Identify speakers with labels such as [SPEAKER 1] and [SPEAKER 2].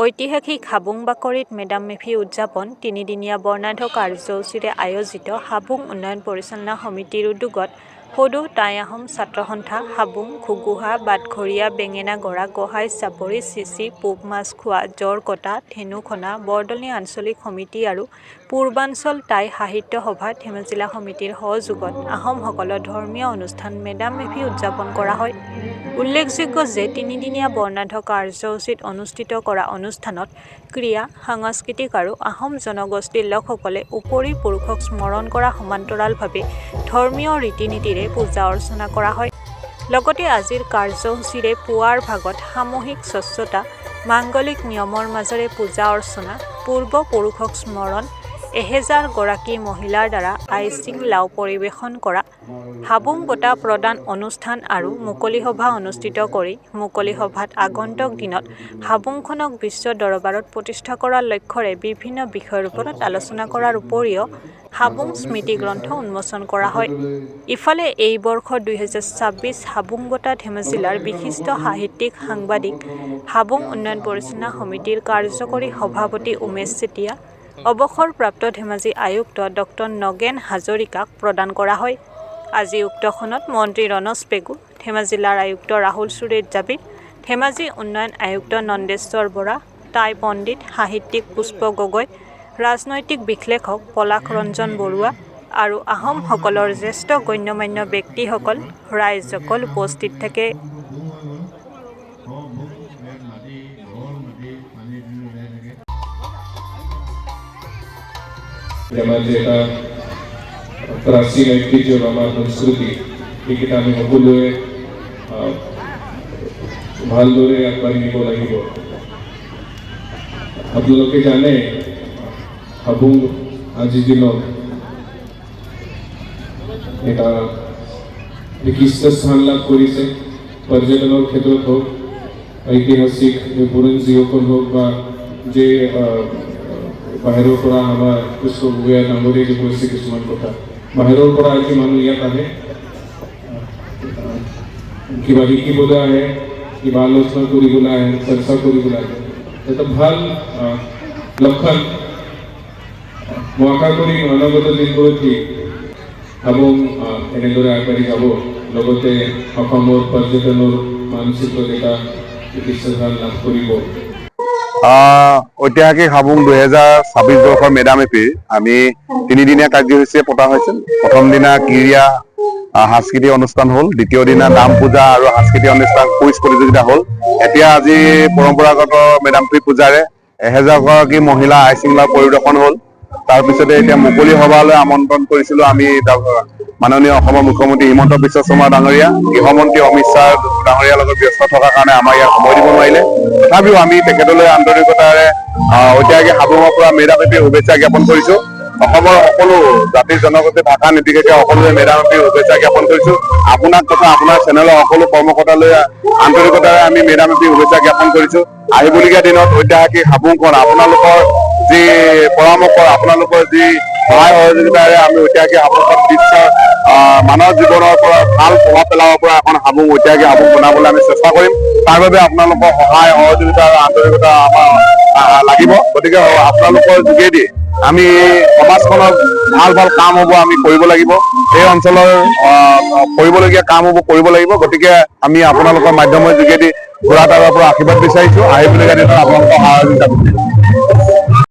[SPEAKER 1] ঐতিহাসিক হাবুং বাকৰিত মেডাম মেফি উদযাপন তিনিদিনীয়া বৰ্ণাঢ্য কাৰ্যসূচীৰে আয়োজিত হাবুং উন্নয়ন পৰিচালনা সমিতিৰ উদ্যোগত সদৌ টাই আহোম ছাত্ৰ সন্থা হাবুং ঘুগুহা বাটঘৰীয়া বেঙেনা গড়া গোহাঁই চাপৰি চিচি পূব মাছখোৱা জৰকটা ধেনুখনা বৰদলনি আঞ্চলিক সমিতি আৰু পূৰ্বাঞ্চল টাই সাহিত্য সভা ধেমাজি জিলা সমিতিৰ সহযোগত আহোমসকলৰ ধৰ্মীয় অনুষ্ঠান মেডাম মেফি উদযাপন কৰা হয়। উল্লেখযোগ্য যে তিনিদিনীয়া বৰ্ণাঢ্য কাৰ্যসূচীত অনুষ্ঠিত কৰা অনুষ্ঠানত ক্ৰীড়া সাংস্কৃতিক আৰু আহোম জনগোষ্ঠীৰ লোকসকলে উপৰি পুৰুষক স্মৰণ কৰা সমান্তৰালভাৱে ধৰ্মীয় ৰীতি নীতিৰে পূজা অৰ্চনা কৰা হয়। লগতে আজিৰ কাৰ্যসূচীৰে পুৱাৰ ভাগত সামূহিক স্বচ্ছতা মাংগলিক নিয়মৰ মাজেৰে পূজা অৰ্চনা পূৰ্বপুৰুষক স্মৰণ 1000 গৰাকী মহিলাৰ দ্বাৰা আইচিং লাও পৰিৱেশন কৰা হাবুং বঁটা প্ৰদান অনুষ্ঠান আৰু মুকলি সভা অনুষ্ঠিত কৰি মুকলি সভাত আগন্তুক দিনত হাবুংখনক বিশ্ব দৰবাৰত প্ৰতিষ্ঠা কৰাৰ লক্ষ্যৰে বিভিন্ন বিষয়ৰ ওপৰত আলোচনা কৰাৰ উপৰিও হাবুং স্মৃতি গ্ৰন্থ উন্মোচন কৰা হয়। ইফালে এই বৰ্ষ 2026 হাবুং বঁটা ধেমাজি জিলাৰ বিশিষ্ট সাহিত্যিক সাংবাদিক হাবুং উন্নয়ন পৰিচালনা সমিতিৰ কাৰ্যকৰী সভাপতি উমেশ চেতিয়া অৱসৰপ্ৰাপ্ত ধেমাজি আয়ুক্ত ডক্টৰ নগেন হাজৰিকাক প্ৰদান কৰা হয়। আজি উক্তখনত মন্ত্ৰী ৰণজ পেগু ধেমাজি জিলাৰ আয়ুক্ত ৰাহুল সুৰেশ জাবিৰ ধেমাজি উন্নয়ন আয়ুক্ত নন্দেশ্বৰ বৰা টাই পণ্ডিত সাহিত্যিক পুষ্প গগৈ ৰাজনৈতিক বিশ্লেষক পলাশ ৰঞ্জন বৰুৱা আৰু আহোমসকলৰ জ্যেষ্ঠ গণ্যমান্য ব্যক্তিসকল ৰাইজসকল উপস্থিত থাকে।
[SPEAKER 2] ধেমাজি এটা প্ৰাচীন ঐতিহ্য আমাৰ সংস্কৃতি এইকেইটা আমি সকলোৱে ভালদৰে আগবাঢ়ি নিব লাগিব। আপোনালোকে জানে হাবুং আজিৰ দিনত এটা বিশিষ্ট স্থান লাভ কৰিছে। পৰ্যটনৰ ক্ষেত্ৰত হওক ঐতিহাসিক বুৰঞ্জীসকল হওক বা যে বাহিৰৰ পৰা আমাৰ পুষ্পগোহাঁই ডাঙৰীয়ে কৈছে কিছুমান কথা বাহিৰৰ পৰা আজি মানুহ ইয়াত আহে কিবা শিকিবলৈ আহে কিবা আলোচনা কৰিবলৈ আহে চৰ্চা কৰিবলৈ আহে এটা ভাল লক্ষণ। মই আশা কৰি অনাগত দিনবোৰত হাবুং এনেদৰে আগবাঢ়ি যাব লগতে অসমৰ পৰ্যটনৰ মানচিত্ৰত এটা বিশিষ্টস্থান লাভ কৰিব।
[SPEAKER 3] ঐতিহাসিক হাবুং 2026 বৰ্ষৰ মেডাম মেফিৰ আমি তিনিদিনীয়া কাৰ্যসূচীৰে পতা হৈছিল। প্ৰথম দিনা ক্ৰীড়া সাংস্কৃতিক অনুষ্ঠান হ'ল, দ্বিতীয় দিনা নাম পূজা আৰু সাংস্কৃতিক অনুষ্ঠান কুইজ প্ৰতিযোগিতা হ'ল। এতিয়া আজি পৰম্পৰাগত মেডাম মেফি পূজাৰে 1000 গৰাকী মহিলা আইচিং লাও পৰিদৰ্শন হ'ল। তাৰপিছতে এতিয়া মুকলি সভালৈ আমন্ত্ৰণ কৰিছিলোঁ আমি মাননীয় অসমৰ মুখ্যমন্ত্ৰী হিমন্ত বিশ্ব শৰ্মা ডাঙৰীয়া, গৃহমন্ত্ৰী অমিত শ্বাহ ডাঙৰীয়াৰ লগত ব্যস্ত থকাৰ কাৰণে আমাৰ ইয়াত সময় দিব নোৱাৰিলে। তথাপিও আমি তেখেতলৈ আন্তৰিকতাৰে ঐতিহাসিক হাবুঙৰ পৰা মেডাম মেফিৰ শুভেচ্ছা জ্ঞাপন কৰিছোঁ। অসমৰ সকলো জাতি জনগোষ্ঠী ভাষা নিৰ্বিশেষে সকলোৱে মেডাম মেফিৰ শুভেচ্ছা জ্ঞাপন কৰিছোঁ। আপোনাক তথা আপোনাৰ চেনেলৰ সকলো কৰ্মকৰ্তালৈ আন্তৰিকতাৰে আমি মেডাম মেফিৰ শুভেচ্ছা জ্ঞাপন কৰিছোঁ। আহিবলগীয়া দিনত ঐতিহাসিক হাবুংখন আপোনালোকৰ যি পৰামৰ্শ আপোনালোকৰ যি সহায় সহযোগিতাৰে আমি ঐতিহাসিক হাবুংখন বিশ্বৰ মানৱ জীৱনৰ পৰা ভাল প্ৰভাৱ পেলাব পৰা এখন হাবুং ঐতিহাসিক হাবুং বনাবলৈ আমি চেষ্টা কৰিম। তাৰ বাবে আপোনালোকৰ সহায় সহযোগিতা আৰু আন্তৰিকতা আমাৰ লাগিব। গতিকে আপোনালোকৰ যোগেদি আমি সমাজখনত ভাল ভাল কাম হ'ব আমি কৰিব লাগিব। এই অঞ্চলৰ কৰিবলগীয়া কাম হ'ব কৰিব লাগিব। গতিকে আমি আপোনালোকৰ মাধ্যমৰ যোগেদি ঘোঁৰাতাৰৰ পৰা আশীৰ্বাদ বিচাৰিছোঁ। আহিবলগীয়া দিনত আপোনালোকৰ সহযোগিতা